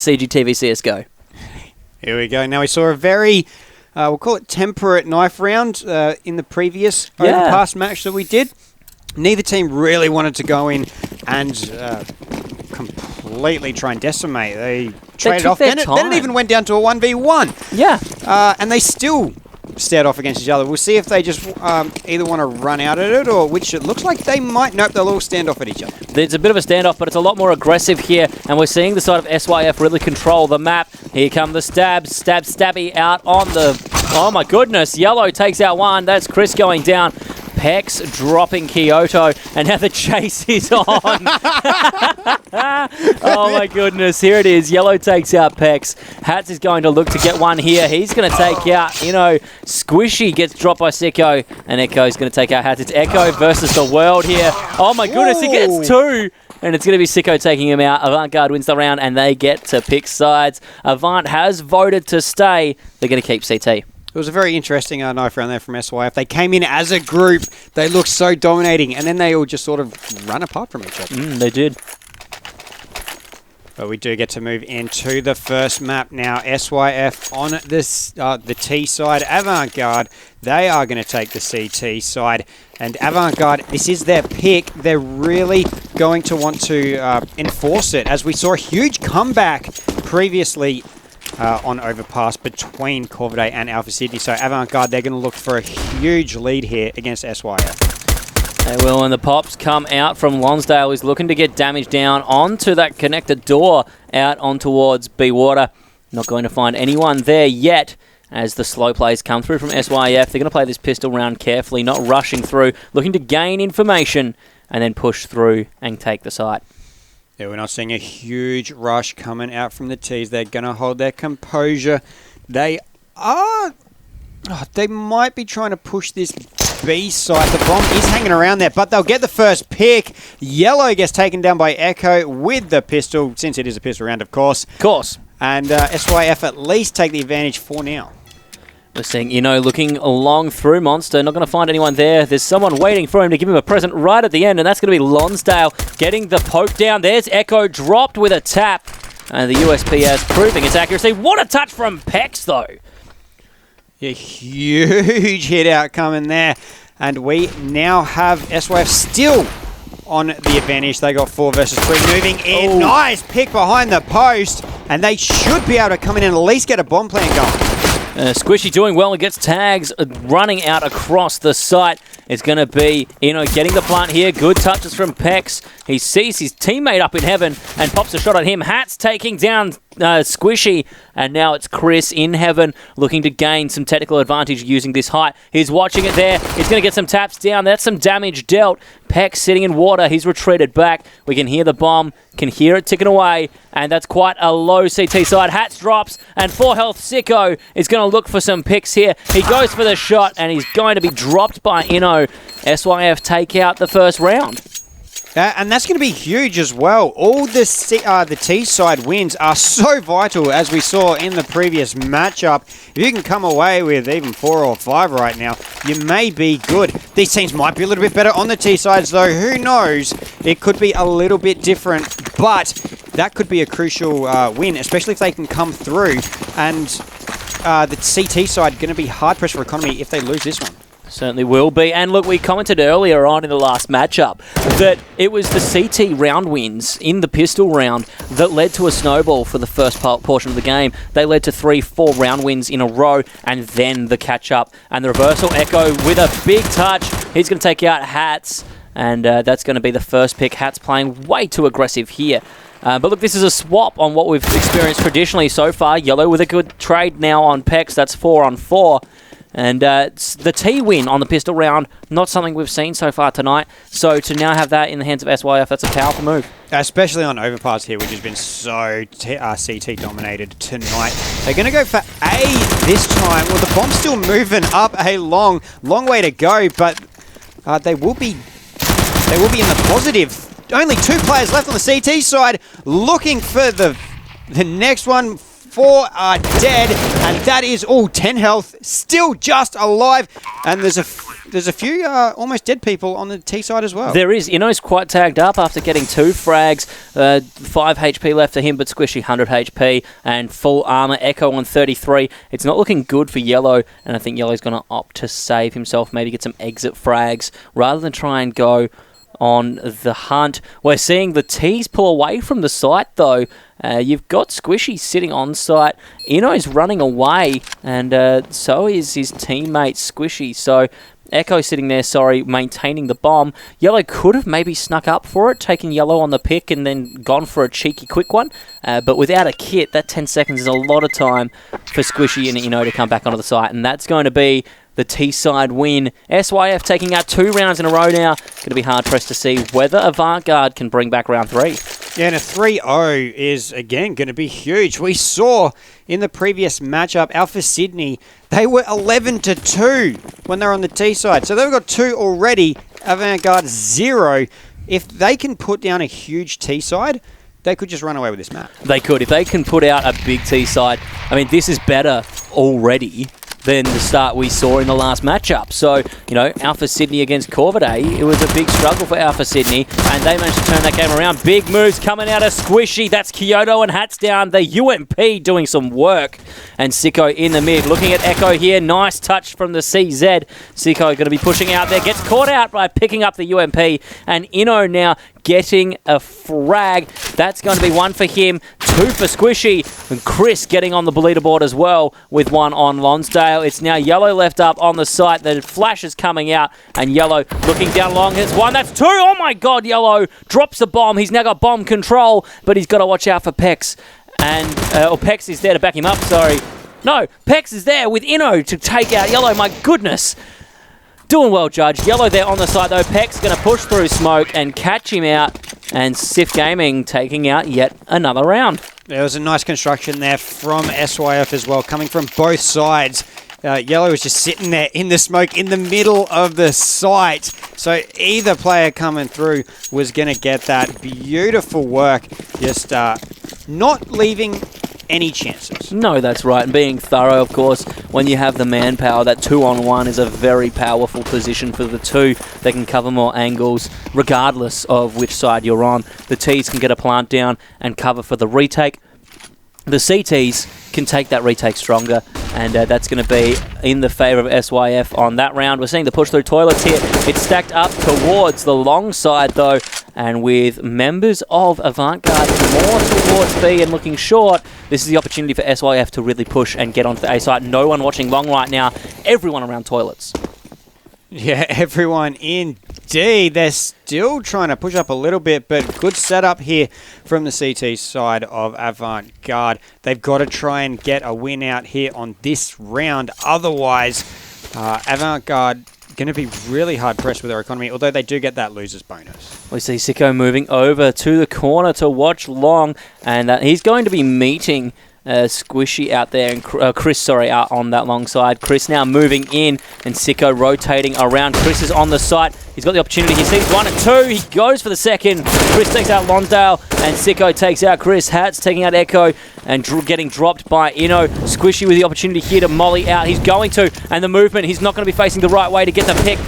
CGTV CSGO. Here we go. Now we saw a very, we'll call it temperate knife round in the previous overpass match that we did. Neither team really wanted to go in and completely try and decimate. They traded off. Then it even went down to a 1v1. Yeah. And they still stared off against each other. We'll see if they just either want to run out at it or which it looks like they might. Nope, they'll all stand off at each other. There's a bit of a standoff, but it's a lot more aggressive here, and we're seeing the side of SYF really control the map. Here come the stabs. Stabby out on the... Oh my goodness, Yellow takes out one. That's Chris going down. Pex dropping Kyoto, and now the chase is on. Oh my goodness, here it is. Yellow takes out Pex. Hats is going to look to get one here. He's going to take out, Squishy gets dropped by Sicko, and Echo's going to take out Hats. It's Echo versus the world here. Oh my goodness, he gets two. And it's going to be Sicko taking him out. Avant Garde wins the round, and they get to pick sides. Avant has voted to stay. They're going to keep CT. It was a very interesting knife round there from SYF. They came in as a group. They looked so dominating, and then they all just sort of run apart from each other. They did. But we do get to move into the first map now. SYF on this the T side. Avant Garde, they are going to take the CT side. And Avant Garde, this is their pick. They're really going to want to enforce it, as we saw a huge comeback previously on overpass between Corvidae and Alpha Sydney. So Avant Garde, they're going to look for a huge lead here against SYF. They will, and the pops come out from Lonsdale. He's looking to get damage down onto that connected door out on towards B-Water. Not going to find anyone there yet as the slow plays come through from SYF. They're going to play this pistol round carefully, not rushing through, looking to gain information and then push through and take the site. Yeah, we're not seeing a huge rush coming out from the T's. They're going to hold their composure. They are... they might be trying to push this B side. The bomb is hanging around there, but they'll get the first pick. Yellow gets taken down by Echo with the pistol, since it is a pistol round, of course. And SYF at least take the advantage for now. We're seeing looking along through Monster. Not going to find anyone there. There's someone waiting for him to give him a present right at the end, and that's going to be Lonsdale getting the poke down. There's Echo dropped with a tap. And the USPS proving its accuracy. What a touch from Pex, though. Yeah, huge hit out coming there. And we now have SYF still on the advantage. They got 4 versus 3 moving in. Oh. Nice pick behind the post. And they should be able to come in and at least get a bomb plan going. Squishy doing well and gets tags running out across the site. It's going to be, getting the plant here. Good touches from Pex. He sees his teammate up in heaven and pops a shot at him. Hats taking down Squishy, and now it's Chris in heaven looking to gain some technical advantage using this height. He's watching it there. He's going to get some taps down. That's some damage dealt. Pex sitting in water. He's retreated back. We can hear the bomb, can hear it ticking away, and that's quite a low CT side. Hats drops, and 4 health Sicko is going to look for some picks here. He goes for the shot, and he's going to be dropped by Inno. SYF take out the first round. And that's going to be huge as well. All the T side wins are so vital, as we saw in the previous matchup. If you can come away with even 4 or 5 right now, you may be good. These teams might be a little bit better on the T sides, though. Who knows? It could be a little bit different, but that could be a crucial win, especially if they can come through. And the CT side going to be hard pressed for economy if they lose this one. Certainly will be. And look, we commented earlier on in the last matchup that it was the CT round wins in the pistol round that led to a snowball for the first portion of the game. They led to 3-4 round wins in a row, and then the catch-up. And the reversal, Echo with a big touch. He's going to take out Hats, and that's going to be the first pick. Hats playing way too aggressive here. But look, this is a swap on what we've experienced traditionally so far. Yellow with a good trade now on Pex. That's 4 on 4. And the T win on the pistol round, not something we've seen so far tonight. So to now have that in the hands of SYF, that's a powerful move. Especially on overpass here, which has been so CT dominated tonight. They're going to go for A this time. Well, the bomb's still moving up a long way to go, but they will be in the positive. Only 2 players left on the CT side, looking for the next one. 4 are dead, and that is all 10 health, still just alive. And there's there's a few almost dead people on the T side as well. There is. Ino's quite tagged up after getting 2 frags. 5 HP left for him, but Squishy 100 HP and full armor. Echo on 33. It's not looking good for Yellow, and I think Yellow's going to opt to save himself, maybe get some exit frags rather than try and go on the hunt. We're seeing the T's pull away from the site, though. You've got Squishy sitting on site. Ino's running away, and so is his teammate Squishy. So Echo sitting there, maintaining the bomb. Yellow could have maybe snuck up for it, taken Yellow on the pick and then gone for a cheeky quick one. But without a kit, that 10 seconds is a lot of time for Squishy and Ino to come back onto the site. And that's going to be the T-side win. SYF taking out 2 rounds in a row now. Going to be hard-pressed to see whether Avant Garde can bring back round 3. Yeah, and a 3-0 is, again, going to be huge. We saw in the previous matchup, Alpha Sydney, they were 11-2 when they were on the T side. So they've got 2 already, Avant Garde 0. If they can put down a huge T side, they could just run away with this map. They could. If they can put out a big T side, I mean, this is better already than the start we saw in the last matchup. So, Alpha Sydney against Corvidae, it was a big struggle for Alpha Sydney, and they managed to turn that game around. Big moves coming out of Squishy. That's Kyoto and Hats down. The UMP doing some work. And Sicko in the mid. Looking at Echo here. Nice touch from the CZ. Sicko going to be pushing out there. Gets caught out by picking up the UMP. And Ino now getting a frag. That's going to be 1 for him, 2 for Squishy, and Chris getting on the leaderboard as well with 1 on Lonsdale. It's now Yellow left up on the site. The flash is coming out, and Yellow looking down long. Hits 1, that's 2. Oh my god, Yellow drops the bomb. He's now got bomb control, but he's got to watch out for Pex. And, Pex is there to back him up, sorry. No, Pex is there with Ino to take out Yellow, my goodness. Doing well, Judge. Yellow there on the side, though. Peck's going to push through smoke and catch him out. And SYF Gaming taking out yet another round. There was a nice construction there from SYF as well, coming from both sides. Yellow was just sitting there in the smoke in the middle of the site. So either player coming through was going to get that. Beautiful work. Just not leaving any chances. No, that's right. And being thorough, of course, when you have the manpower, that 2-on-1 is a very powerful position for the 2. They can cover more angles, regardless of which side you're on. The Ts can get a plant down and cover for the retake. The CTs can take that retake stronger, and that's going to be in the favour of SYF on that round. We're seeing the push through toilets here. It's stacked up towards the long side, though, and with members of Avant Garde more towards B and looking short, this is the opportunity for SYF to really push and get onto the A side. No one watching long right now. Everyone around toilets. Yeah, everyone indeed. They're still trying to push up a little bit, but good setup here from the CT side of Avant Garde. They've got to try and get a win out here on this round. Otherwise, Avant Garde going to be really hard pressed with their economy, although they do get that loser's bonus. We see Sicko moving over to the corner to watch long, and he's going to be meeting Squishy out there, and Chris, out on that long side. Chris now moving in, and Sicko rotating around. Chris is on the site. He's got the opportunity. He sees 1 and 2. He goes for the second. Chris takes out Lonsdale, and Sicko takes out Chris. Hats taking out Echo, and getting dropped by Ino. Squishy with the opportunity here to molly out. He's going to, and the movement, he's not going to be facing the right way to get the pick.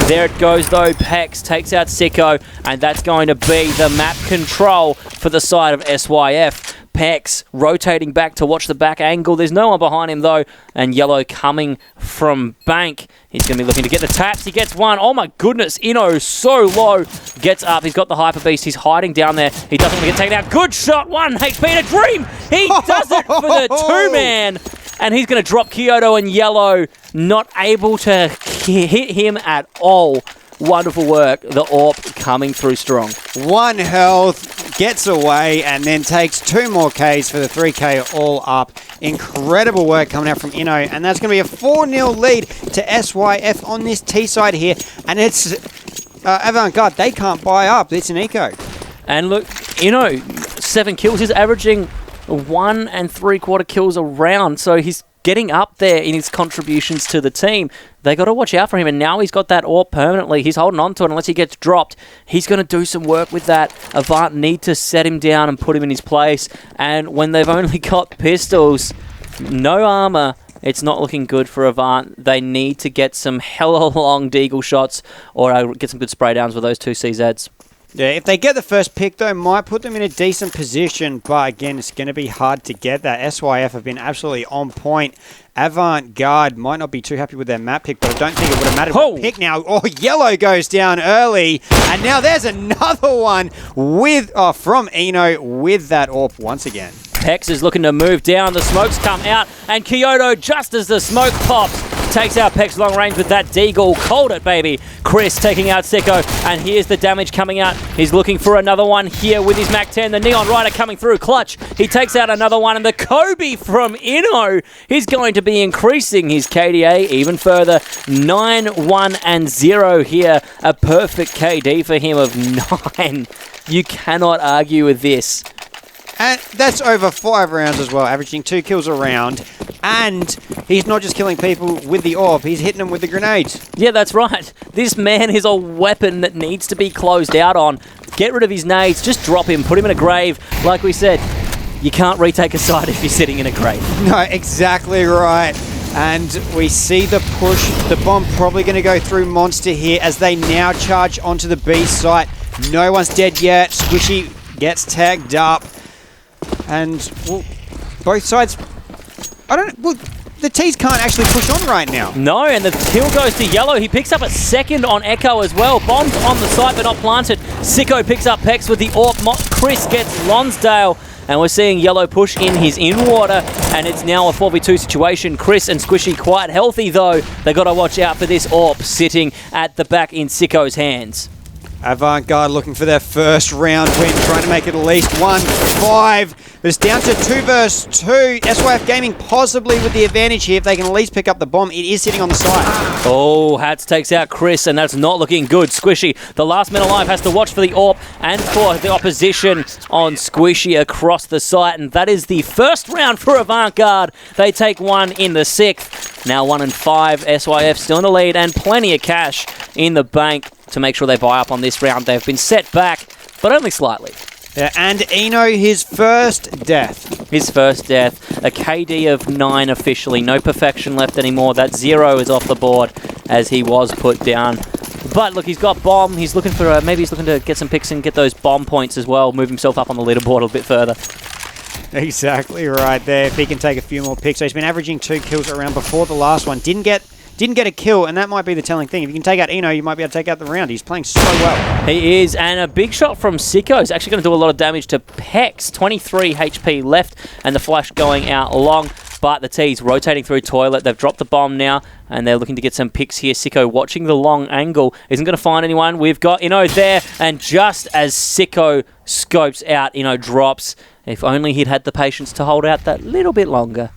There it goes, though. Pex takes out Sicko, and that's going to be the map control for the side of SYF. Pex rotating back to watch the back angle. There's no one behind him, though. And Yellow coming from bank. He's going to be looking to get the taps. He gets 1. Oh, my goodness. Ino so low. Gets up. He's got the Hyper Beast. He's hiding down there. He doesn't want to get taken out. Good shot. 1 HP and a dream. He does it for the 2-man. And he's going to drop Kyoto and Yellow. Not able to hit him at all. Wonderful work. The AWP coming through strong. 1 health, gets away, and then takes 2 more Ks for the 3K all up. Incredible work coming out from Ino, and that's going to be a 4-0 lead to SYF on this T side here. And it's Avant Garde. They can't buy up. It's an eco. And look, Ino, 7 kills. He's averaging 1 3/4 kills a round, so he's getting up there in his contributions to the team. They got to watch out for him, and now he's got that AWP permanently. He's holding on to it unless he gets dropped. He's going to do some work with that. Avant need to set him down and put him in his place, and when they've only got pistols, no armor, it's not looking good for Avant. They need to get some hella long deagle shots or get some good spray downs with those two CZs. Yeah, if they get the first pick, though, might put them in a decent position. But again, it's going to be hard to get that. SYF have been absolutely on point. Avant Garde might not be too happy with their map pick, but I don't think it would have mattered what pick now. Oh, yellow goes down early. And now there's another one with from Eno with that AWP once again. Pex is looking to move down. The smokes come out. And Kyoto, just as the smoke pops, takes out Pex long range with that deagle. Cold it, baby. Chris taking out Sicko. And here's the damage coming out. He's looking for another one here with his MAC-10. The Neon Rider coming through. Clutch. He takes out another one. And the Kobe from Inno is going to be increasing his KDA even further. 9-1-0 here. A perfect KD for him of 9. You cannot argue with this. And that's over 5 rounds as well, averaging 2 kills a round. And he's not just killing people with the AWP, he's hitting them with the grenades. Yeah, that's right. This man is a weapon that needs to be closed out on. Get rid of his nades, just drop him, put him in a grave. Like we said, you can't retake a side if you're sitting in a grave. No, exactly right. And we see the push. The bomb probably going to go through Monster here as they now charge onto the B site. No one's dead yet. Squishy gets tagged up. And, well, both sides... the T's can't actually push on right now. No, and the kill goes to Yellow. He picks up a second on Echo as well. Bombs on the site, but not planted. Sicko picks up Pex with the AWP. Chris gets Lonsdale. And we're seeing Yellow push in his in-water, and it's now a 4v2 situation. Chris and Squishy quite healthy, though. They got to watch out for this AWP sitting at the back in Sicko's hands. Avant Garde looking for their first round win, trying to make it at least 1-5. But it's down to 2 versus 2. SYF Gaming possibly with the advantage here if they can at least pick up the bomb. It is sitting on the side. Oh, Hats takes out Chris, and that's not looking good. Squishy, the last man alive, has to watch for the AWP and for the opposition on Squishy across the site. And that is the first round for Avant Garde. They take one in the 6th. Now 1-5. SYF still in the lead and plenty of cash in the bank to make sure they buy up on this round. They've been set back, but only slightly. Yeah, and Eno, his first death. His first death. A KD of 9 officially. No perfection left anymore. That 0 is off the board as he was put down. But look, he's got bomb. He's looking for, maybe he's looking to get some picks and get those bomb points as well. Move himself up on the leaderboard a bit further. Exactly right there. If he can take a few more picks. So he's been averaging 2 kills around before the last one. Didn't get a kill, and that might be the telling thing. If you can take out Eno, you might be able to take out the round. He's playing so well. He is, and a big shot from Sicko is actually going to do a lot of damage to Pex. 23 HP left, and the flash going out long. But the T's rotating through toilet. They've dropped the bomb now, and they're looking to get some picks here. Sicko watching the long angle. Isn't going to find anyone. We've got Eno there, and just as Sicko scopes out, Eno drops. If only he'd had the patience to hold out that little bit longer.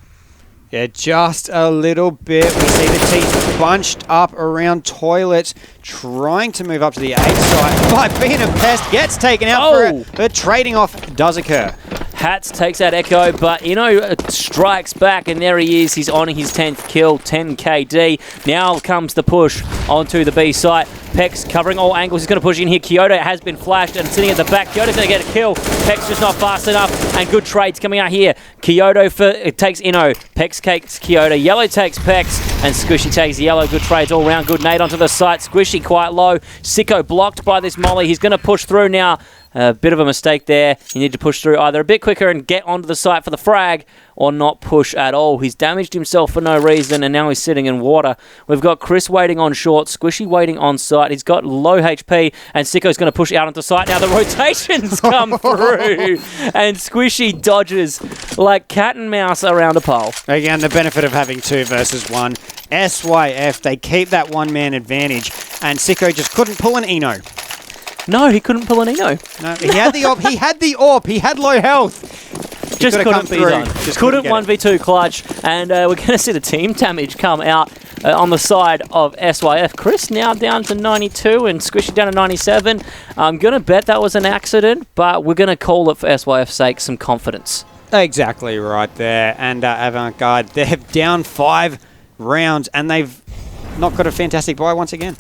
Yeah, just a little bit. We see the T's bunched up around toilet, trying to move up to the A side. But being a pest, gets taken out but trading off does occur. Hats takes out Echo, but Eno strikes back, and there he is. He's on his 10th kill, 10 KD. Now comes the push onto the B site. Pex covering all angles. He's going to push in here. Kyoto has been flashed and sitting at the back. Kyoto's going to get a kill. Pex just not fast enough, and good trades coming out here. Kyoto takes Eno. Pex takes Kyoto. Yellow takes Pex, and Squishy takes Yellow. Good trades all round. Good nade onto the site. Squishy quite low. Sicko blocked by this molly. He's going to push through now. A bit of a mistake there. You need to push through either a bit quicker and get onto the site for the frag, or not push at all. He's damaged himself for no reason, and now he's sitting in water. We've got Chris waiting on short, Squishy waiting on site. He's got low HP, and Sicko's going to push out onto site. Now the rotations come through, and Squishy dodges like cat and mouse around a pole. Again, the benefit of having 2 versus 1. SYF, they keep that one-man advantage, and Sicko just couldn't pull an Eno. No, he couldn't pull an Eno. No, he had the AWP. He had the AWP. He had low health. Just couldn't be done. Just couldn't 1v2 clutch. And we're going to see the team damage come out on the side of SYF. Chris now down to 92 and Squishy down to 97. I'm going to bet that was an accident, but we're going to call it for SYF's sake some confidence. Exactly right there. And Avant Garde, they're down 5 rounds, and they've not got a fantastic buy once again.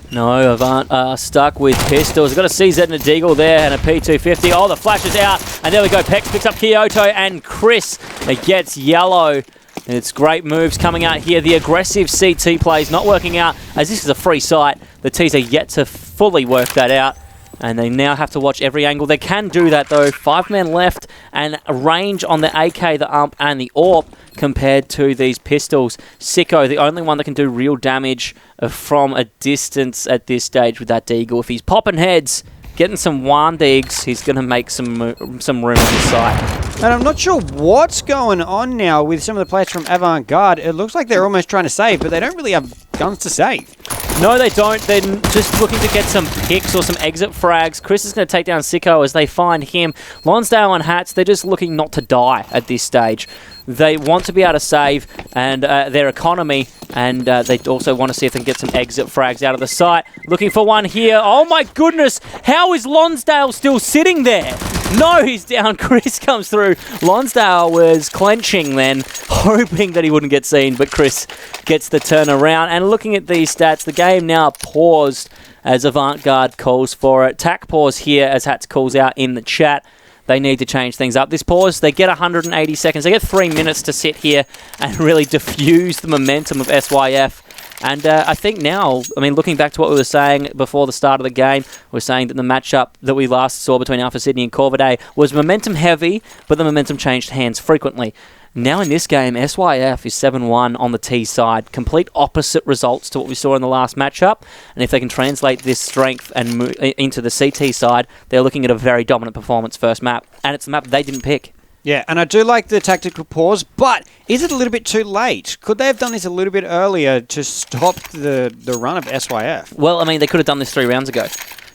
No, Avant stuck with pistols. Got a CZ and a Deagle there and a P250. Oh, the flash is out. And there we go. Pex picks up Kyoto, and Chris gets Yellow. It's great moves coming out here. The aggressive CT plays not working out, as this is a free site. The T's are yet to fully work that out, and they now have to watch every angle. They can do that, though. 5 men left, and a range on the AK, the UMP, and the AWP compared to these pistols. Sicko, the only one that can do real damage from a distance at this stage with that deagle. If he's popping heads, getting some one digs, he's going to make some room on the site. And I'm not sure what's going on now with some of the players from Avant Garde. It looks like they're almost trying to save, but they don't really have guns to save. No, they don't. They're just looking to get some picks or some exit frags. Chris is going to take down Sicko as they find him. Lonsdale and Hats, they're just looking not to die at this stage. They want to be able to save and their economy, and they also want to see if they can get some exit frags out of the site. Looking for one here. Oh my goodness! How is Lonsdale still sitting there? No, he's down. Chris comes through. Lonsdale was clenching then, hoping that he wouldn't get seen, but Chris gets the turnaround. And looking at these stats, the game now paused as Avant Garde calls for it. Tac pause here as Hats calls out in the chat. They need to change things up. This pause, they get 180 seconds. They get 3 minutes to sit here and really diffuse the momentum of SYF. And I think now, I mean, looking back to what we were saying before the start of the game, we're saying that the matchup that we last saw between Alpha Sydney and Corvidae was momentum heavy, but the momentum changed hands frequently. Now in this game, SYF is 7-1 on the T side. Complete opposite results to what we saw in the last matchup. And if they can translate this strength and move into the CT side, they're looking at a very dominant performance first map. And it's the map they didn't pick. Yeah, and I do like the tactical pause, but is it a little bit too late? Could they have done this a little bit earlier to stop the run of SYF? Well, I mean, they could have done this 3 rounds ago.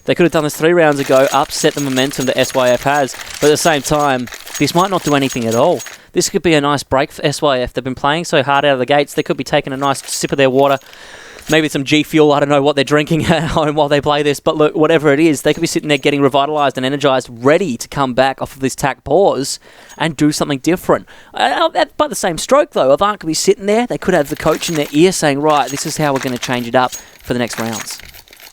They could have done this 3 rounds ago, upset the momentum that SYF has, but at the same time, this might not do anything at all. This could be a nice break for SYF. They've been playing so hard out of the gates, they could be taking a nice sip of their water. Maybe some G Fuel, I don't know what they're drinking at home while they play this, but look, whatever it is, they could be sitting there getting revitalised and energised, ready to come back off of this tac pause and do something different. By the same stroke, though, Avant could be sitting there, they could have the coach in their ear saying, right, this is how we're going to change it up for the next rounds.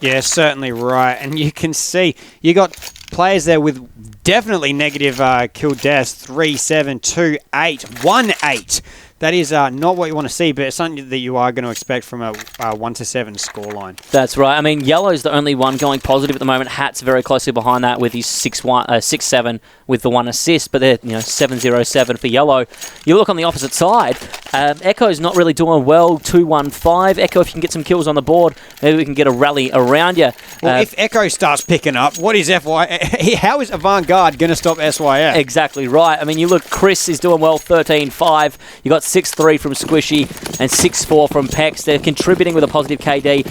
Yeah, certainly right. And you can see, you got players there with definitely negative kill deaths, 3, 7, 2, 8, 1, 8. That is not what you want to see, but it's something that you are going to expect from a 1-7 scoreline. That's right. I mean, Yellow's the only one going positive at the moment. Hat's very closely behind that with his 6-7 with the 1 assist, but they're 7-0-7 for Yellow. You look on the opposite side, Echo's not really doing well, 2-1-5. Echo, if you can get some kills on the board, maybe we can get a rally around you. Well, if Echo starts picking up, what is how is Avant Garde going to stop SYF? Exactly right. I mean, you look, Chris is doing well, 13-5. You got 6-3 from Squishy and 6-4 from Pex. They're contributing with a positive KD.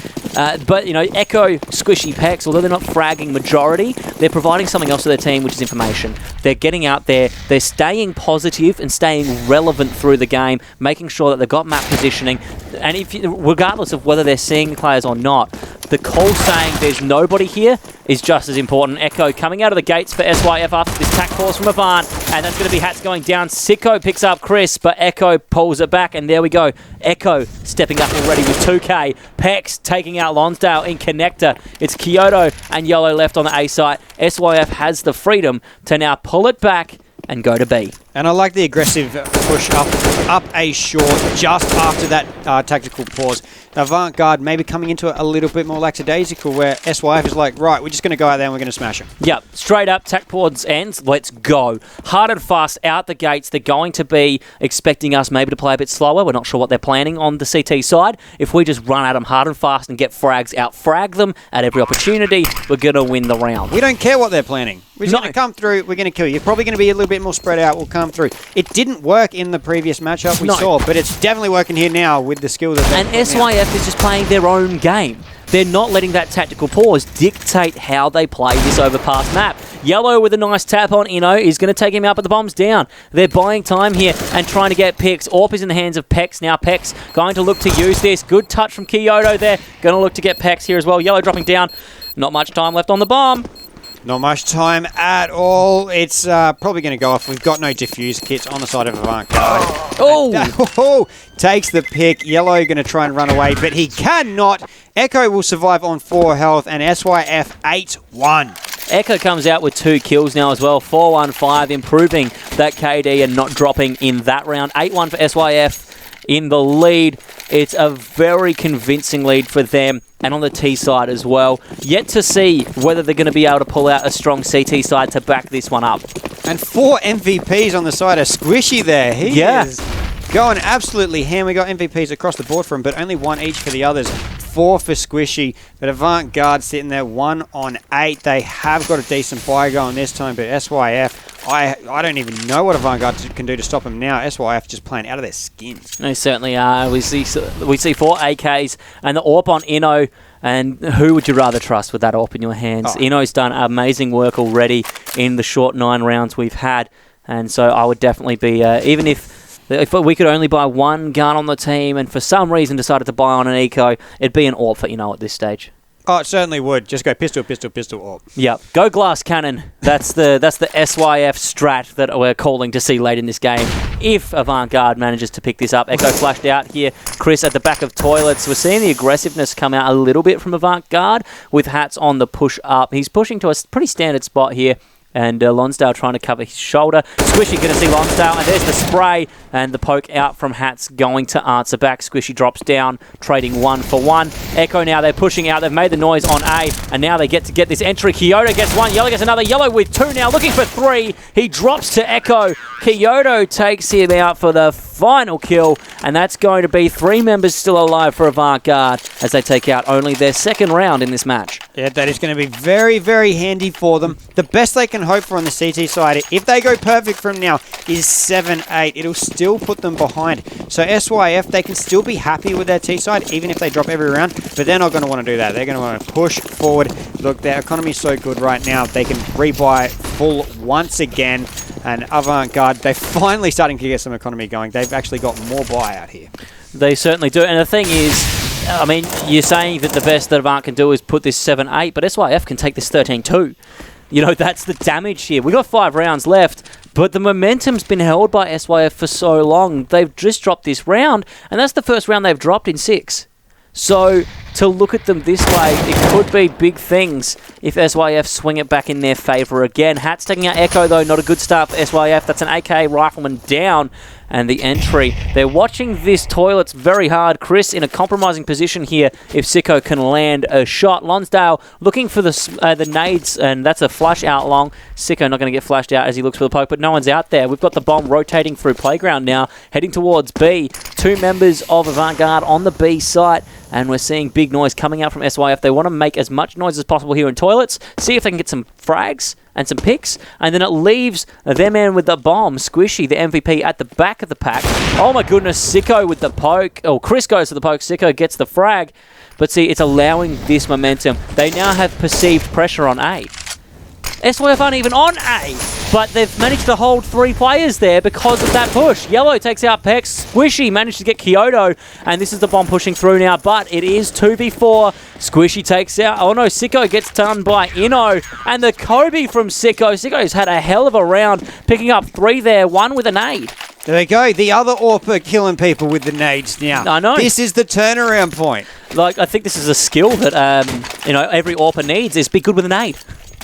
But, Echo, Squishy, Pex, although they're not fragging majority, they're providing something else to their team, which is information. They're getting out there, they're staying positive and staying relevant through the game, making sure that they've got map positioning. And regardless of whether they're seeing players or not, the call saying there's nobody here is just as important. Echo coming out of the gates for SYF after this tac pause from Avant, and that's going to be Hats going down. Sicko picks up Chris, but Echo pulls it back, and there we go. Echo stepping up already with 2K. Pex taking out Lonsdale in connector. It's Kyoto and Yellow left on the A site. SYF has the freedom to now pull it back and go to B. And I like the aggressive push up A short just after that tactical pause. Avant Garde maybe coming into it a little bit more lackadaisical, where SYF is like, right, we're just going to go out there and we're going to smash them. Yep, straight up, tac pause ends, let's go. Hard and fast out the gates. They're going to be expecting us maybe to play a bit slower. We're not sure what they're planning on the CT side. If we just run at them hard and fast and get frags, out-frag them at every opportunity, we're going to win the round. We don't care what they're planning. We're just going to come through, we're going to kill you. You're probably going to be a little bit more spread out, we'll come through. It didn't work in the previous matchup we saw, but it's definitely working here now with the skill that they're And SYF is just playing their own game. They're not letting that tactical pause dictate how they play this overpass map. Yellow with a nice tap on Inno is going to take him out, but the bomb's down. They're buying time here and trying to get picks. AWP is in the hands of Pex. Now Pex going to look to use this. Good touch from Kyoto there. Going to look to get Pex here as well. Yellow dropping down. Not much time left on the bomb. Not much time at all. It's probably going to go off. We've got no diffuse kits on the side of Avant Garde. Oh! Takes the pick. Yellow going to try and run away, but he cannot. Echo will survive on 4 health, and SYF 8-1. Echo comes out with 2 kills now as well. 4-1-5, improving that KD and not dropping in that round. 8-1 for SYF. in the lead. It's a very convincing lead for them, and on the T side as well. Yet to see whether they're going to be able to pull out a strong CT side to back this one up. And 4 MVPs on the side of Squishy there. He is going absolutely ham. We got MVPs across the board for him, but only 1 each for the others. 4 for Squishy, but Avant Garde sitting there 1 on 8. They have got a decent buy going this time, but SYF, I don't even know what Avant Garde can do to stop them now. SYF just playing out of their skins. They certainly are. We see 4 AKs and the AWP on Inno. And who would you rather trust with that AWP in your hands? Inno's done amazing work already in the short 9 rounds we've had. And so I would definitely be, even if we could only buy 1 gun on the team and for some reason decided to buy on an eco, it'd be an AWP for Inno at this stage. Oh, it certainly would. Just go pistol, pistol, pistol, AWP. Yep. Go glass cannon. That's the SYF strat that we're calling to see late in this game. If Avant Garde manages to pick this up. Echo flashed out here. Chris at the back of toilets. We're seeing the aggressiveness come out a little bit from Avant Garde with Hats on the push up. He's pushing to a pretty standard spot here. And Lonsdale trying to cover his shoulder. Squishy going to see Lonsdale, and there's the spray. And the poke out from Hats going to answer back. Squishy drops down, trading 1 for 1. Echo now, they're pushing out. They've made the noise on A, and now they get to get this entry. Kyoto gets 1, Yellow gets another. Yellow with 2 now, looking for 3. He drops to Echo. Kyoto takes him out for the final kill, and that's going to be 3 members still alive for Avant Garde as they take out only their 2nd round in this match. Yeah, that is going to be very, very handy for them. The best they can hope for on the CT side, if they go perfect from now, is 7-8. It'll still put them behind. So SYF, they can still be happy with their T side, even if they drop every round, but they're not going to want to do that. They're going to want to push forward. Look, their economy is so good right now, they can rebuy full once again. And Avant Garde, they're finally starting to get some economy going. They've actually got more buy out here. They certainly do. And the thing is, I mean, you're saying that the best that Avant can do is put this 7-8, but SYF can take this 13-2. You know, that's the damage here. We've got 5 rounds left, but the momentum's been held by SYF for so long. They've just dropped this round, and that's the first round they've dropped in 6. So, to look at them this way, it could be big things if SYF swing it back in their favour again. Hats taking out Echo, though, not a good start for SYF. That's an AK rifleman down. And the entry. They're watching this toilets very hard. Chris in a compromising position here if Sicko can land a shot. Lonsdale looking for the nades, and that's a flush out long. Sicko not going to get flashed out as he looks for the poke, but no one's out there. We've got the bomb rotating through playground now, heading towards B. 2 members of Avant Garde on the B site, and we're seeing big noise coming out from SYF. They want to make as much noise as possible here in toilets, see if they can get some frags and some picks, and then it leaves their man with the bomb, Squishy, the MVP, at the back of the pack. Oh my goodness, Sicko with the poke. Oh, Chris goes to the poke, Sicko gets the frag. But see, it's allowing this momentum. They now have perceived pressure on A. SYF aren't even on A, but they've managed to hold 3 players there because of that push. Yellow takes out Pex. Squishy managed to get Kyoto, and this is the bomb pushing through now, but it is 2v4. Squishy takes out... Oh no, Sicko gets done by Inno, and the Kobe from Sicko. Sicko's had a hell of a round, picking up 3 there, 1 with a nade. There they go. The other AWP killing people with the nades now. I know. This is the turnaround point. Like, I think this is a skill that, every AWPer needs, is be good with a nade.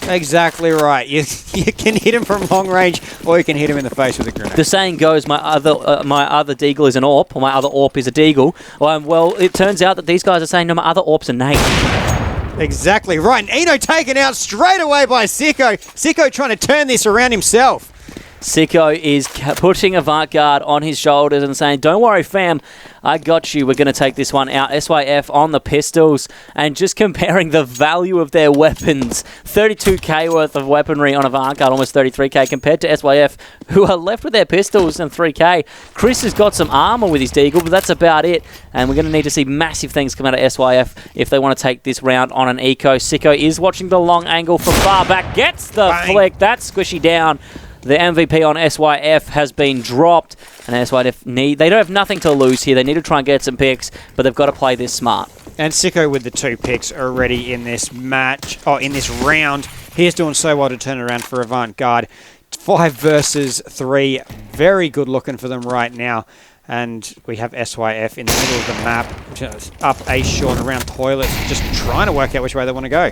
Exactly right. You can hit him from long range, or you can hit him in the face with a grenade. The saying goes, my other deagle is an AWP, or my other AWP is a deagle. Well, it turns out that these guys are saying, no, my other AWP's a nade. Exactly right. And Eno taken out straight away by Sicko. Sicko trying to turn this around himself. Sicko is pushing Avant Garde on his shoulders and saying, don't worry, fam, I got you. We're going to take this one out. SYF on the pistols, and just comparing the value of their weapons. 32k worth of weaponry on Avant Garde, almost 33k, compared to SYF, who are left with their pistols and 3k. Chris has got some armor with his deagle, but that's about it. And we're going to need to see massive things come out of SYF if they want to take this round on an eco. Sicko is watching the long angle from far back. Gets the flick. That's Squishy down. The MVP on SYF has been dropped, and SYF they don't have nothing to lose here. They need to try and get some picks, but they've got to play this smart. And Sicko with the 2 picks already in this match, in this round. He's doing so well to turn around for Avant Garde. 5 versus 3, very good looking for them right now. And we have SYF in the middle of the map, just up Ace short around toilets, just trying to work out which way they want to go.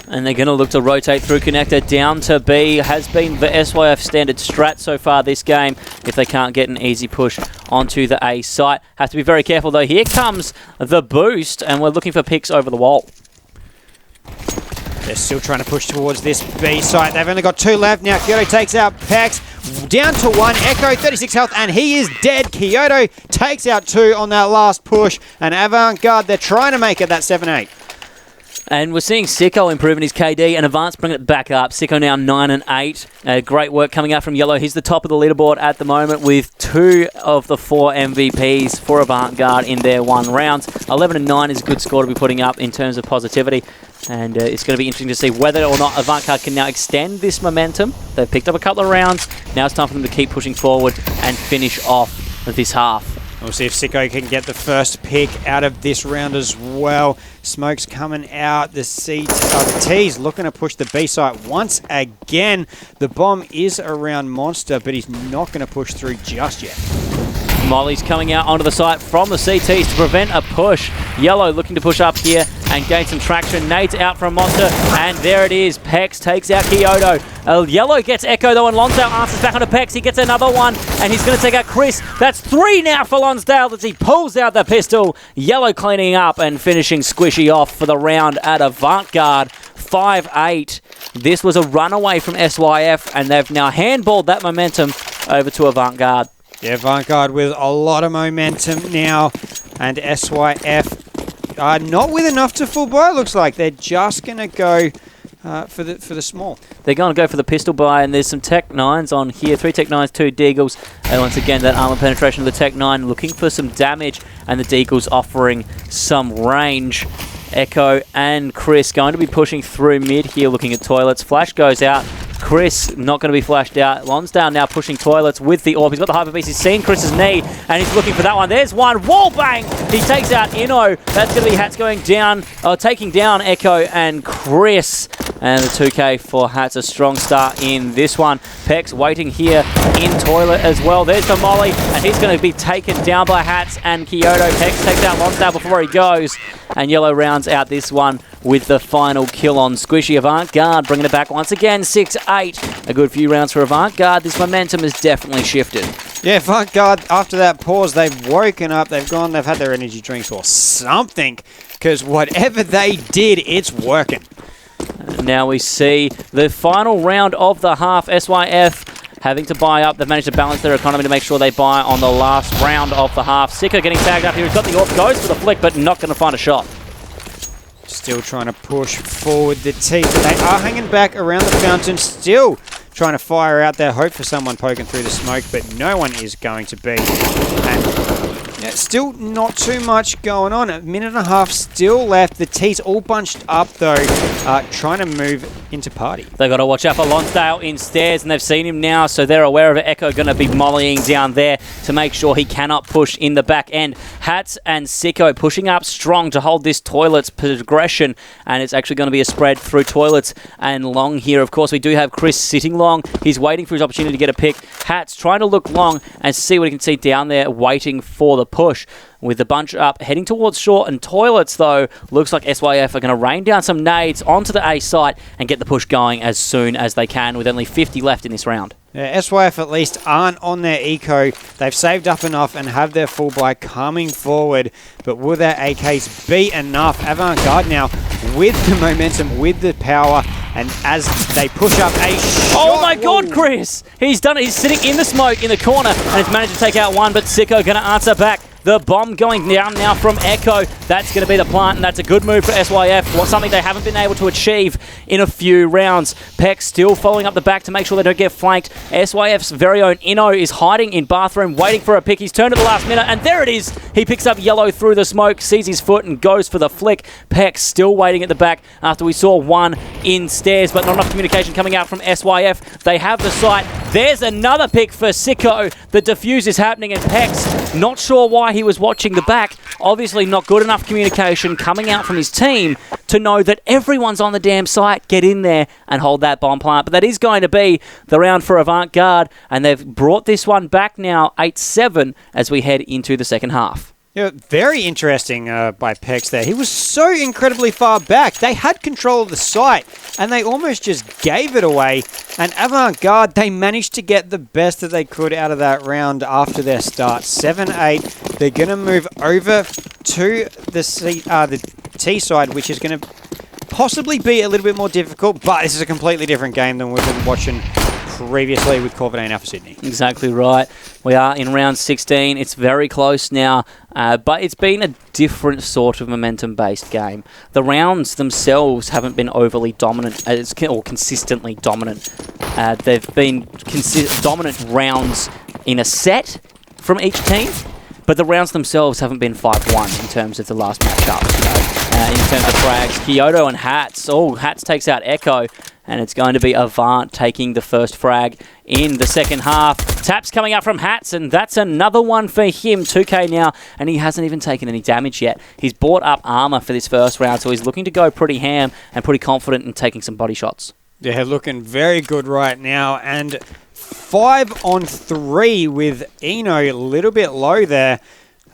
And they're going to look to rotate through connector down to B. Has been the SYF standard strat so far this game if they can't get an easy push onto the A site. Have to be very careful though. Here comes the boost, and we're looking for picks over the wall. They're still trying to push towards this B site. They've only got 2 left now. Kyoto takes out Pex. Down to 1. Echo, 36 health, and he is dead. Kyoto takes out 2 on that last push. And Avant Garde, they're trying to make it that 7-8. And we're seeing Sicko improving his KD, and Avant's bringing it back up. Sicko now 9 and 8. Great work coming out from Yellow. He's the top of the leaderboard at the moment with 2 of the 4 MVPs for Avant Garde in their 1 rounds. 11 and 9 is a good score to be putting up in terms of positivity. And it's going to be interesting to see whether or not Avant Garde can now extend this momentum. They've picked up a couple of rounds. Now it's time for them to keep pushing forward and finish off this half. We'll see if Sicko can get the first pick out of this round as well. Smoke's coming out. The T's looking to push the B site once again. The bomb is around Monster, but he's not going to push through just yet. Molly's coming out onto the site from the CTs to prevent a push. Yellow looking to push up here and gain some traction. Nade's out from Monster, and there it is. Pex takes out Kyoto. Yellow gets Echo though, and Lonsdale answers back onto Pex. He gets another one, and he's going to take out Chris. That's 3 now for Lonsdale as he pulls out the pistol. Yellow cleaning up and finishing Squishy off for the round at Avant Garde. 5-8. This was a runaway from SYF, and they've now handballed that momentum over to Avant Garde. Yeah, Avant Garde with a lot of momentum now, and SYF not with enough to full buy, looks like. They're just going to go for the small. They're going to go for the pistol buy, and there's some Tech 9s on here. 3 Tech 9s, 2 Deagles. And once again, that armor penetration of the Tech 9 looking for some damage, and the Deagles offering some range. Echo and Chris going to be pushing through mid here, looking at toilets. Flash goes out. Chris not going to be flashed out. Lonsdale now pushing toilets with the orb. He's got the hyper beast. He's seen Chris's knee, and he's looking for that one. There's one. Wall bang! He takes out Inno. That's going to be Hats going down, taking down Echo and Chris. And the 2K for Hats, a strong start in this one. Pex waiting here in toilet as well. There's the molly, and he's going to be taken down by Hats and Kyoto. Pex takes out Lonsdale before he goes. And Yellow rounds out this one with the final kill on Squishy. Avant Garde bringing it back once again, 6-8. A good few rounds for Avant Garde. This momentum has definitely shifted. Yeah, Avant Garde, after that pause, they've woken up. They've gone, they've had their energy drinks or something, because whatever they did, it's working. Now we see the final round of the half. SYF having to buy up. They've managed to balance their economy to make sure they buy on the last round of the half. Sicko getting tagged up here. He's got the orb, goes for the flick, but not going to find a shot. Still trying to push forward the teeth. They are hanging back around the fountain, still trying to fire out their hope for someone poking through the smoke, but no one is going to be. And yeah, still not too much going on. A minute and a half still left. The T's all bunched up, though, trying to move into party. They've got to watch out for Lonsdale in stairs, and they've seen him now, so they're aware of it. Echo going to be mollying down there to make sure he cannot push in the back end. Hats and Sicko pushing up strong to hold this toilets progression, and it's actually going to be a spread through toilets and long here. Of course, we do have Chris sitting long. He's waiting for his opportunity to get a pick. Hats trying to look long and see what he can see down there, waiting for the push. With the bunch up, heading towards short and toilets, though, looks like SYF are going to rain down some nades onto the A site and get the push going as soon as they can, with only 50 left in this round. Yeah, SYF at least aren't on their eco. They've saved up enough and have their full buy coming forward. But will their AKs be enough? Avant Garde now with the momentum, with the power, and as they push up a shot. Oh my God, Chris! He's done it. He's sitting in the smoke in the corner and has managed to take out one, but Sicko going to answer back. The bomb going down now from Echo. That's going to be the plant, and that's a good move for SYF. Well, something they haven't been able to achieve in a few rounds. Peck still following up the back to make sure they don't get flanked. SYF's very own Inno is hiding in bathroom, waiting for a pick. He's turned at the last minute, and there it is. He picks up Yellow through the smoke, sees his foot, and goes for the flick. Peck still waiting at the back after we saw one in stairs, but not enough communication coming out from SYF. They have the site. There's another pick for Sicko. The defuse is happening, and Peck's not sure why he was watching the back. Obviously not good enough communication coming out from his team to know that everyone's on the damn site. Get in there and hold that bomb plant. But that is going to be the round for Avant Garde, and they've brought this one back now 8-7 as we head into the second half. Yeah, very interesting by Pex there. He was so incredibly far back. They had control of the site, and they almost just gave it away. And Avant Garde, they managed to get the best that they could out of that round after their start. 7-8. They're going to move over to the T side, which is going to possibly be a little bit more difficult, but this is a completely different game than we've been watching previously with Corvidane and Alpha Sydney. Exactly right. We are in round 16. It's very close now, but it's been a different sort of momentum-based game. The rounds themselves haven't been overly dominant, or consistently dominant. They've been dominant rounds in a set from each team, but the rounds themselves haven't been 5-1 in terms of the last matchup. In terms of frags, Kyoto and Hats. Oh, Hats takes out Echo, and it's going to be Avant taking the first frag in the second half. Taps coming out from Hats, and that's another one for him. 2k now, and he hasn't even taken any damage yet. He's bought up armor for this first round, so he's looking to go pretty ham and pretty confident in taking some body shots. They're looking very good right now, and 5-on-3 with Eno a little bit low there.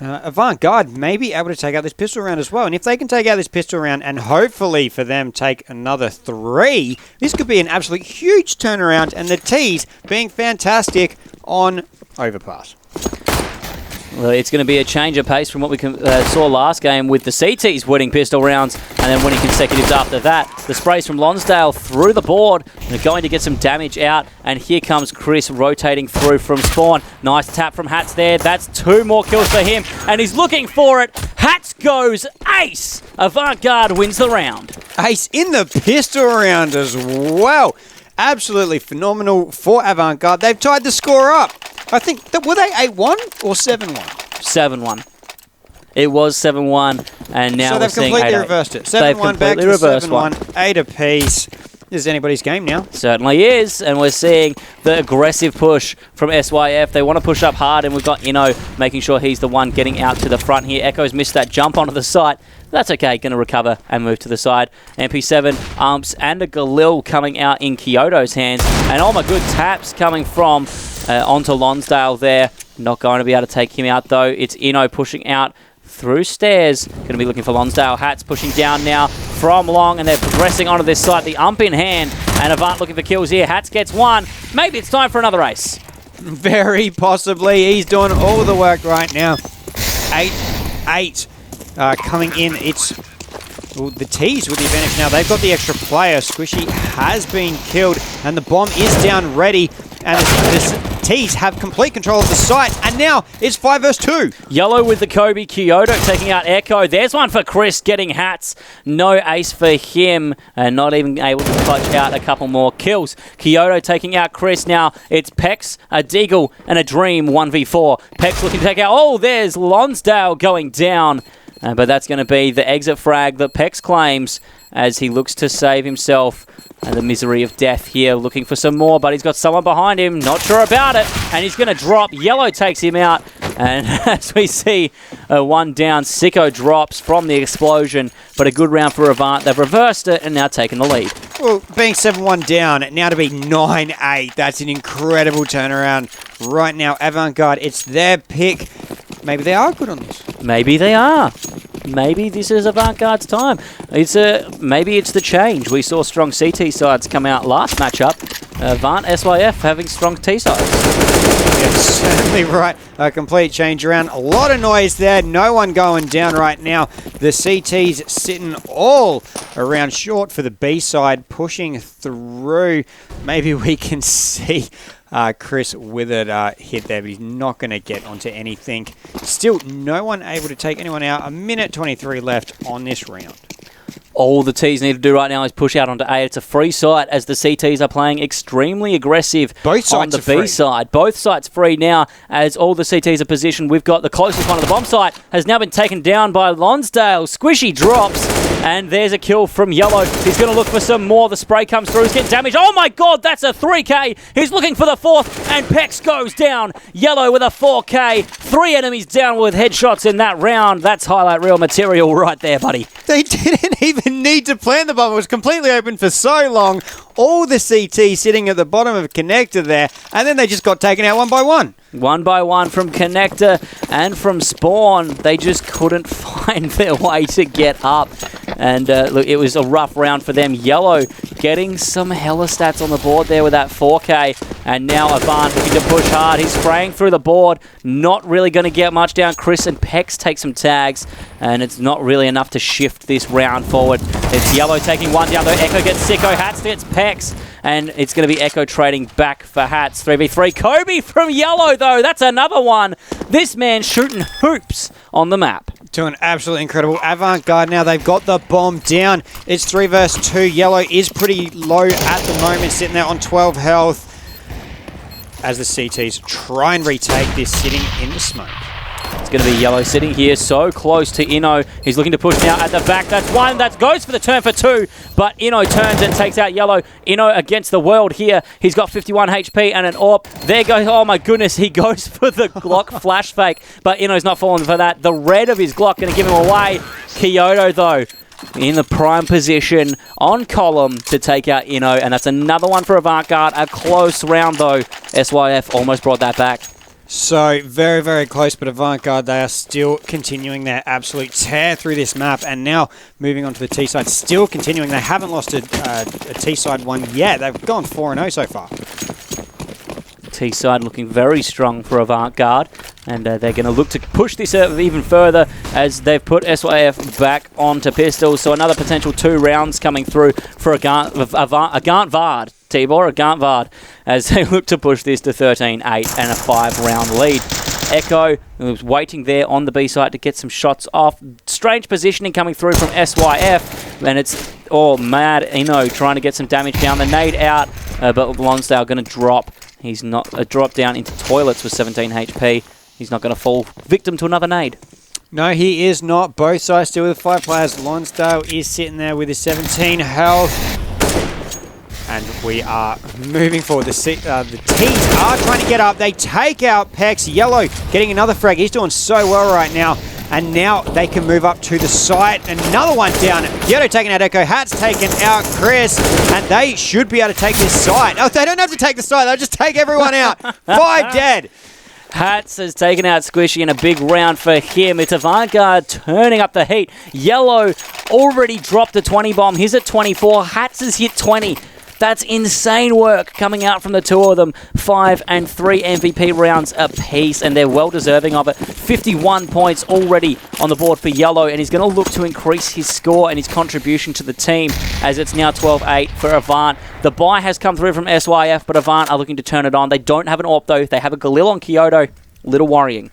Avant Garde may be able to take out this pistol round as well. And if they can take out this pistol round and hopefully for them take another 3, this could be an absolute huge turnaround. And the T's being fantastic on Overpass. Well, it's going to be a change of pace from what we saw last game with the CTs winning pistol rounds and then winning consecutives after that. The sprays from Lonsdale through the board. They're going to get some damage out. And here comes Chris rotating through from spawn. Nice tap from Hats there. That's 2 more kills for him. And he's looking for it. Hats goes ace. Avant Garde wins the round. Ace in the pistol round as well. Absolutely phenomenal for Avant Garde. They've tied the score up. I think, were they 8-1 or 7-1? 7-1. It was 7-1, and now we're seeing 8-8. So they've completely reversed it. 7-1 back to 7-1, 8 apiece. This is anybody's game now. Certainly is, and we're seeing the aggressive push from SYF. They want to push up hard, and we've got Eno making sure he's the one getting out to the front here. Echo's missed that jump onto the site. That's okay, going to recover and move to the side. MP7, Umps, and a Galil coming out in Kyoto's hands. And oh my good, taps coming from onto Lonsdale there. Not going to be able to take him out though. It's Eno pushing out through stairs. Going to be looking for Lonsdale. Hats pushing down now from long, and they're progressing onto this side. The ump in hand, and Avant looking for kills here. Hats gets 1. Maybe it's time for another ace. Very possibly. He's doing all the work right now. 8-8 coming in. It's the T's with the advantage now. They've got the extra player. Squishy has been killed, and the bomb is down ready. And the T's have complete control of the site, and now it's 5 versus 2. Yellow with the Kobe. Kyoto taking out Echo. There's one for Chris getting Hats. No ace for him, and not even able to clutch out a couple more kills. Kyoto taking out Chris. Now it's Pex, a Deagle, and a Dream 1v4. Pex looking to take out... Oh, there's Lonsdale going down. But that's going to be the exit frag that Pex claims as he looks to save himself. And the misery of death here, looking for some more, but he's got someone behind him, not sure about it, and he's going to drop. Yellow takes him out, and as we see, 1 down, Sicko drops from the explosion, but a good round for Avant. They've reversed it and now taken the lead. Well, being 7-1 down, now to be 9-8, that's an incredible turnaround. Right now, Avant Garde, it's their pick. Maybe they are good on this. Maybe they are. Maybe this is Avant Garde's time. Maybe it's the change. We saw strong CT sides come out last matchup. Avant, SYF having strong T sides. Yes, certainly right. A complete change around. A lot of noise there. No one going down right now. The CTs sitting all around short for the B side, pushing through. Maybe we can see Chris with it hit there, but he's not going to get onto anything. Still, no one able to take anyone out. 1:23 left on this round. All the T's need to do right now is push out onto A. It's a free site as the CTs are playing extremely aggressive on the B side. Both sites free now as all the CTs are positioned. We've got the closest one to the bomb site has now been taken down by Lonsdale. Squishy drops. And there's a kill from Yellow. He's going to look for some more. The spray comes through. He's getting damaged. Oh my god, that's a 3K. He's looking for the 4th, and Pex goes down. Yellow with a 4K. 3 enemies down with headshots in that round. That's highlight reel material right there, buddy. They didn't even need to plant the bomb. It was completely open for so long. All the CT sitting at the bottom of connector there, and then they just got taken out one by one. One by one from connector and from spawn. They just couldn't find their way to get up. And look, it was a rough round for them. Yellow getting some hella stats on the board there with that 4K. And now Avant looking to push hard. He's spraying through the board. Not really going to get much down. Chris and Pex take some tags. And it's not really enough to shift this round forward. It's Yellow taking one down, though. Echo gets Sicko. Hats gets Pex. And it's going to be Echo trading back for Hats. 3v3. Kobe from Yellow, though. That's another one. This man shooting hoops on the map. Doing absolutely incredible. Avant-Garde now, they've got the bomb down. It's 3 versus 2. Yellow is pretty low at the moment, sitting there on 12 health. As the CTs try and retake this sitting in the smoke. It's going to be Yellow sitting here so close to Inno. He's looking to push now at the back. That's one. That goes for the turn for 2. But Inno turns and takes out Yellow. Inno against the world here. He's got 51 HP and an AWP. There goes. Oh my goodness. He goes for the Glock flash fake. But Inno's not falling for that. The red of his Glock going to give him away. Kyoto though, in the prime position on column to take out Inno. And that's another one for Avant-Garde. A close round though. SYF almost brought that back. So, very, very close, but Avant-Garde, they are still continuing their absolute tear through this map, and now moving on to the T-side, still continuing. They haven't lost a T-side one yet. They've gone 4-0 so far. T-side looking very strong for Avant-Garde, and they're going to look to push this even further as they've put SYF back onto pistols. So another potential 2 rounds coming through for a Garde. Tibor, a Garde, as they look to push this to 13-8 and a 5-round lead. Echo was waiting there on the B site to get some shots off. Strange positioning coming through from SYF, and it's mad Inno trying to get some damage down. The nade out, but Lonsdale going to drop. He's not drop down into toilets with 17 HP. He's not going to fall victim to another nade. No, he is not. Both sides still with 5 players. Lonsdale is sitting there with his 17 health. And we are moving forward. The T's are trying to get up. They take out Pex. Yellow getting another frag. He's doing so well right now. And now they can move up to the site. Another one down. Kyoto taking out Echo. Hat's taken out Chris. And they should be able to take this site. Oh, they don't have to take the site. They'll just take everyone out. 5 dead. Hats has taken out Squishy in a big round for him. It's Avant-Garde turning up the heat. Yellow already dropped a 20 bomb. He's at 24. Hats has hit 20. That's insane work coming out from the two of them. 5 and 3 MVP rounds apiece, and they're well deserving of it. 51 points already on the board for Yellow, and he's going to look to increase his score and his contribution to the team as it's now 12-8 for Avant. The buy has come through from SYF, but Avant are looking to turn it on. They don't have an AWP though. They have a Galil on Kyoto. Little worrying.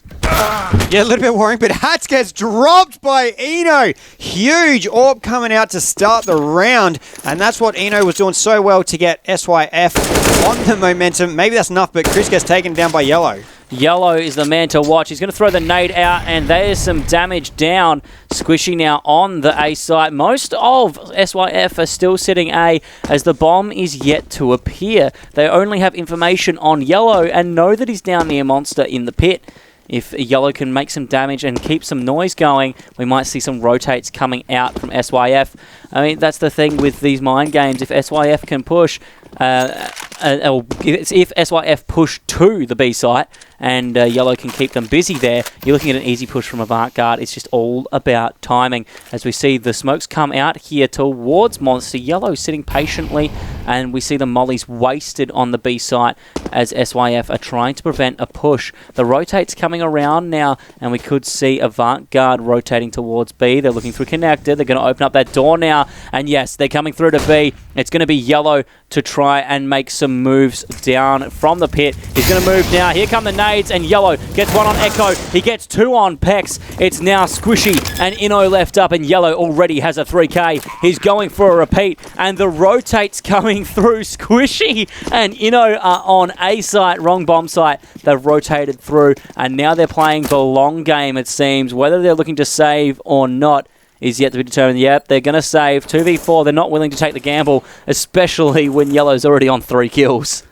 Yeah, a little bit worrying, but Hats gets dropped by Eno. Huge AWP coming out to start the round, and that's what Eno was doing so well to get SYF on the momentum. Maybe that's enough, but Chris gets taken down by Yellow. Yellow is the man to watch. He's going to throw the nade out, and there's some damage down. Squishy now on the A site. Most of SYF are still sitting A, as the bomb is yet to appear. They only have information on Yellow and know that he's down near Monster in the pit. If Yellow can make some damage and keep some noise going, we might see some rotates coming out from SYF. I mean, that's the thing with these mind games. If SYF can push, if SYF push to the B site and Yellow can keep them busy there, you're looking at an easy push from Avant-Garde. It's just all about timing. As we see the smokes come out here towards Monster, Yellow sitting patiently, and we see the mollies wasted on the B site as SYF are trying to prevent a push. The rotate's coming around now, and we could see Avant-Garde rotating towards B. They're looking through connector. They're going to open up that door now, and yes, they're coming through to B. It's going to be Yellow to try and make some moves down from the pit. He's going to move now. Here come the nades, and Yellow gets one on Echo. He gets 2 on Pex. It's now Squishy and Inno left up, and Yellow already has a 3K. He's going for a repeat, and the rotates coming through. Squishy and Inno are on A site, wrong bomb site. They've rotated through, and now they're playing the long game, it seems. Whether they're looking to save or not, is yet to be determined. Yep, they're going to save. 2v4, they're not willing to take the gamble, especially when Yellow's already on 3 kills.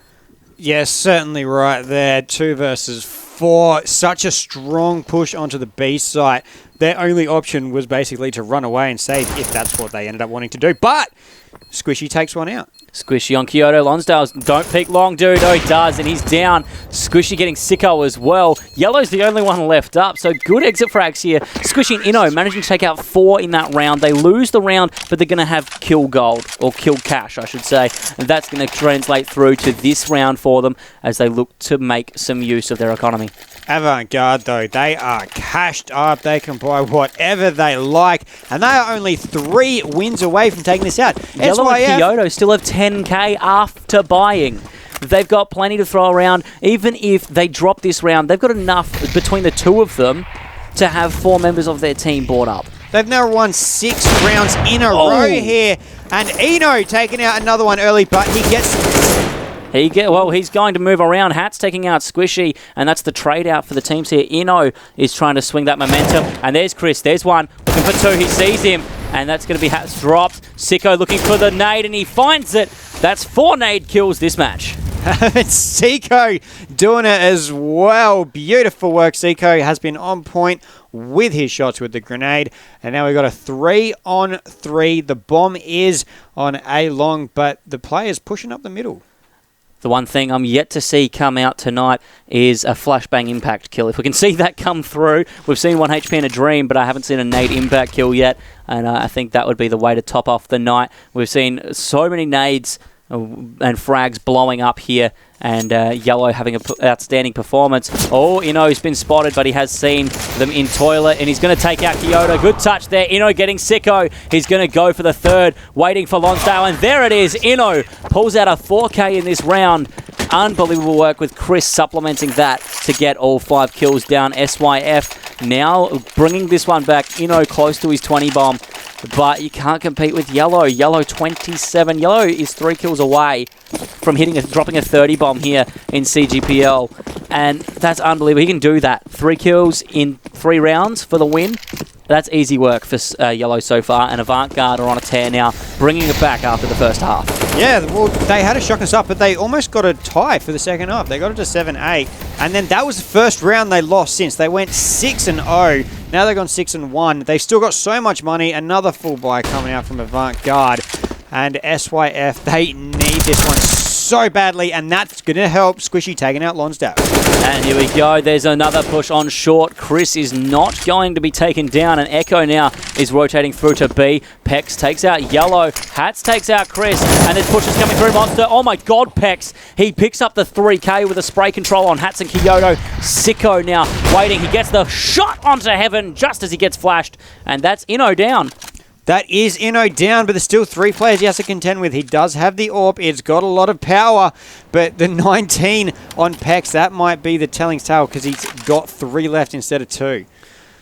Yes, certainly right there. 2 versus 4. Such a strong push onto the B site. Their only option was basically to run away and save, if that's what they ended up wanting to do. But Squishy takes one out. Squishy on Kyoto. Lonsdale, don't peek long, dude. Oh, he does, and he's down. Squishy getting sicko as well. Yellow's the only one left up, so good exit frags here. Squishy and Inno managing to take out 4 in that round. They lose the round, but they're going to have kill gold, or kill cash, I should say. And that's going to translate through to this round for them as they look to make some use of their economy. Avant-Garde, though, they are cashed up. They can buy whatever they like, and they are only 3 wins away from taking this out. Yellow and Kyoto still have 10k after buying. They've got plenty to throw around. Even if they drop this round, they've got enough between the 2 of them to have 4 members of their team bought up. They've now won 6 rounds in a row here, and Eno taking out another one early, but he gets... He's going to move around. Hat's taking out Squishy, and that's the trade out for the teams here. Eno is trying to swing that momentum, and there's Chris. There's one. Looking for 2. He sees him, and that's going to be Hat's dropped. Sicko looking for the nade, and he finds it. That's 4 nade kills this match. It's Sicko doing it as well. Beautiful work. Sicko has been on point with his shots with the grenade. And now we've got a 3-on-3. The bomb is on A long, but the player's pushing up the middle. The one thing I'm yet to see come out tonight is a flashbang impact kill. If we can see that come through, we've seen 1 HP in a dream, but I haven't seen a nade impact kill yet, and I think that would be the way to top off the night. We've seen so many nades and frags blowing up here, and Yellow having an outstanding performance. Oh, Ino's been spotted, but he has seen them in toilet, and he's going to take out Kyoto. Good touch there. Ino getting sicko. He's going to go for the 3rd, waiting for Lonsdale, and there it is. Ino pulls out a 4K in this round. Unbelievable work with Chris supplementing that to get all 5 kills down. SYF now bringing this one back. Ino close to his 20 bomb. But you can't compete with Yellow. Yellow 27. Yellow is 3 kills away from dropping a 30 bomb here in CGPL. And that's unbelievable. He can do that. 3 kills in 3 rounds for the win. That's easy work for Yellow so far. And Avant-Garde are on a tear now, bringing it back after the first half. Yeah, well, they had to shock us up, but they almost got a tie for the second half. They got it to 7-8. And then that was the first round they lost since. They went 6-0. Now they've gone 6-1. They've still got so much money. Another full buy coming out from Avant-Garde. And SYF, they need this one so badly, and that's going to help Squishy taking out Lonsdale. And here we go. There's another push on short. Chris is not going to be taken down, and Echo now is rotating through to B. Pex takes out Yellow. Hats takes out Chris, and there's pushes coming through Monster. Oh my god, Pex. He picks up the 3K with a spray control on Hats and Kyoto. Sicko now waiting. He gets the shot onto Heaven just as he gets flashed, and that's Inno down. That is Inno down, but there's still 3 players he has to contend with. He does have the AWP. It's got a lot of power, but the 19 on Pex, that might be the telling tale because he's got 3 left instead of 2.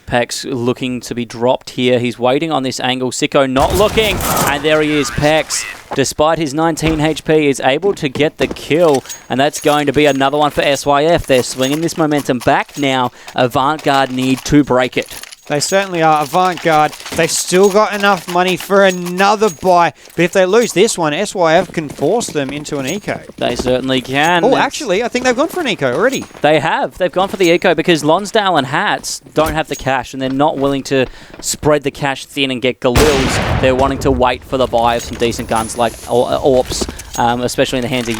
Pex looking to be dropped here. He's waiting on this angle. Sicko not looking, and there he is. Pex, despite his 19 HP, is able to get the kill, and that's going to be another one for SYF. They're swinging this momentum back now. Avant-Garde need to break it. They certainly are. Avant-Garde, they've still got enough money for another buy. But if they lose this one, SYF can force them into an eco. They certainly can. Oh, actually, I think they've gone for an eco already. They have. They've gone for the eco because Lonsdale and Hats don't have the cash, and they're not willing to spread the cash thin and get galils. They're wanting to wait for the buy of some decent guns like AWPs, especially in the hands of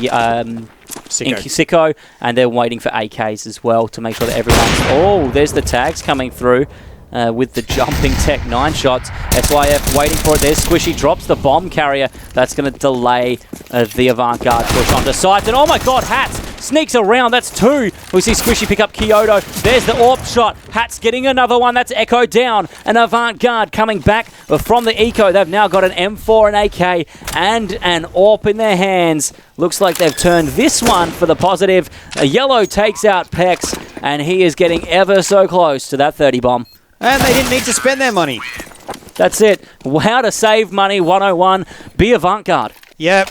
Sicko, and they're waiting for AKs as well to make sure that everyone's... Oh, there's the tags coming through. With the jumping tech 9 shots. SYF waiting for it. There's Squishy, drops the bomb carrier. That's going to delay the Avant-Garde push onto sides. And oh my god, Hats sneaks around. That's 2. We see Squishy pick up Kyoto. There's the AWP shot. Hats getting another one. That's Echo down. And Avant-Garde coming back from the eco. They've now got an M4, an AK, and an AWP in their hands. Looks like they've turned this one for the positive. Yellow takes out Pex, and he is getting ever so close to that 30 bomb. And they didn't need to spend their money. That's it. How to save money 101. Be Avant-Garde. Yep.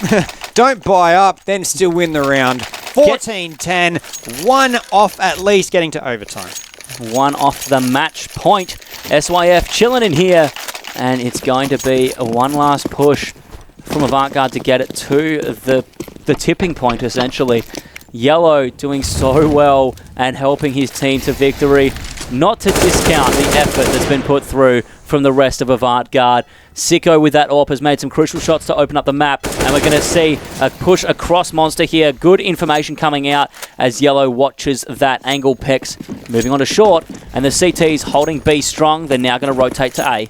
Don't buy up, then still win the round. 14-10. 1 off at least, getting to overtime. 1 off the match point. SYF chilling in here. And it's going to be a one last push from Avant Garde to get it to the tipping point, essentially. Yellow doing so well and helping his team to victory. Not to discount the effort that's been put through from the rest of Avant Garde. Sicko with that AWP has made some crucial shots to open up the map, and we're going to see a push across Monster here. Good information coming out as Yellow watches that angle. Pex moving on to short, and the CT's holding B strong. They're now going to rotate to A.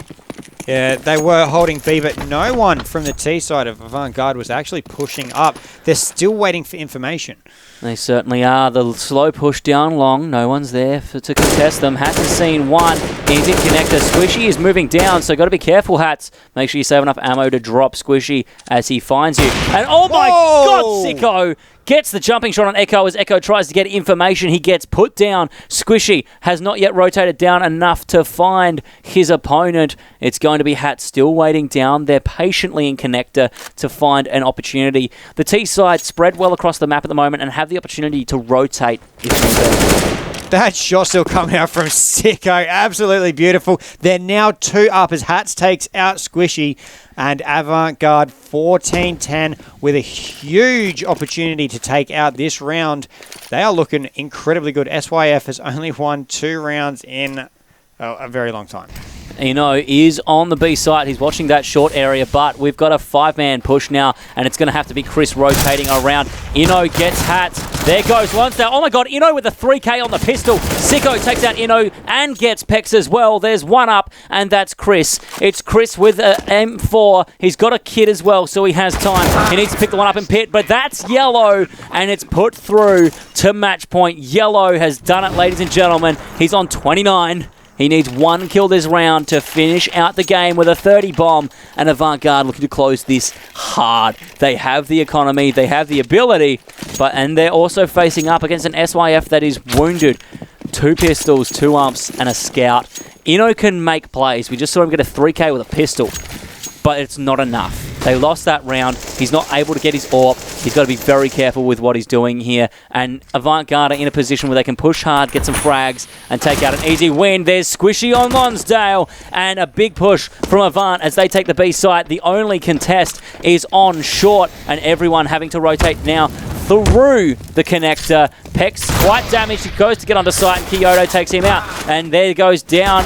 Yeah, they were holding B, but no one from the T side of Avant Garde was actually pushing up. They're still waiting for information. They certainly are. The slow push down long. No one's there to contest them. Hats has seen one. He's in connector. Squishy is moving down, so got to be careful, Hats. Make sure you save enough ammo to drop Squishy as he finds you. And oh my God, Sicko gets the jumping shot on Echo as Echo tries to get information. He gets put down. Squishy has not yet rotated down enough to find his opponent. It's going to be Hats still waiting down there patiently in connector to find an opportunity. The T side spread well across the map at the moment and have the opportunity to rotate if need be. That shot still coming out from Sicko. Absolutely beautiful. They're now 2 up as Hats takes out Squishy, and Avant Garde 14-10 with a huge opportunity to take out this round. They are looking incredibly good. SYF has only won 2 rounds in a very long time. Is on the B site. He's watching that short area, but we've got a 5-man push now, and it's going to have to be Chris rotating around. Gets Hats. There goes Lonsdale. Oh my God, with a 3K on the pistol. Sicko takes out and gets Pex as well. There's one up, and that's Chris. It's Chris with an M4. He's got a kit as well, so he has time. He needs to pick the one up in pit, but that's Yellow, and it's put through to match point. Yellow has done it, ladies and gentlemen. He's on 29. He needs 1 kill this round to finish out the game with a 30 bomb, and Avant Garde looking to close this hard. They have the economy, they have the ability, and they're also facing up against an SYF that is wounded. 2 pistols, 2 umps, and a scout. Can make plays. We just saw him get a 3K with a pistol, but it's not enough. They lost that round. He's not able to get his AWP. He's got to be very careful with what he's doing here. And Avant Garde are in a position where they can push hard, get some frags, and take out an easy win. There's Squishy on Lonsdale, and a big push from Avant as they take the B site. The only contest is on short, and everyone having to rotate now through the connector. Pex quite damaged. He goes to get onto site, and Kyoto takes him out. And there goes down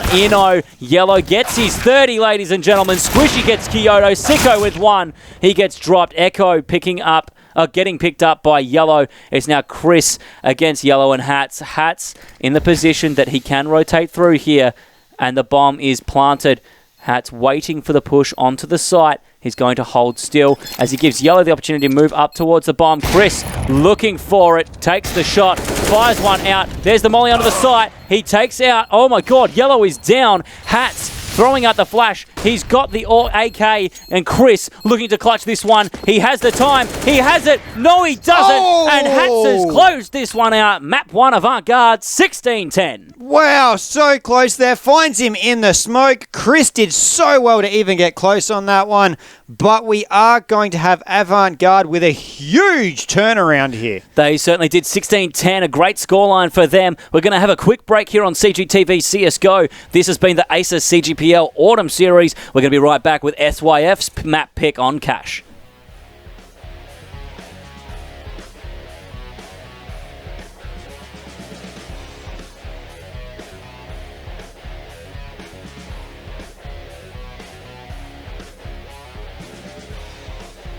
Yellow gets his 30, ladies and gentlemen. Squishy gets Kyoto. Sicko with 1. He gets dropped. Echo getting picked up by Yellow. It's now Chris against Yellow and Hats. Hats in the position that he can rotate through here, and the bomb is planted. Hats waiting for the push onto the site. He's going to hold still as he gives Yellow the opportunity to move up towards the bomb. Chris looking for it, takes the shot, fires one out. There's the molly onto the site. He takes out, oh my God, Yellow is down. Hats throwing out the flash. He's got the AK, and Chris looking to clutch this one. He has the time. He has it. No, he doesn't. Oh! And Hats has closed this one out. Map 1 Avant Garde, 16-10. Wow, so close there. Finds him in the smoke. Chris did so well to even get close on that one. But we are going to have Avant Garde with a huge turnaround here. They certainly did. 16-10, a great scoreline for them. We're going to have a quick break here on CGTV CSGO. This has been the Acer CGPL Autumn Series. We're going to be right back with SYF's map pick on Cash.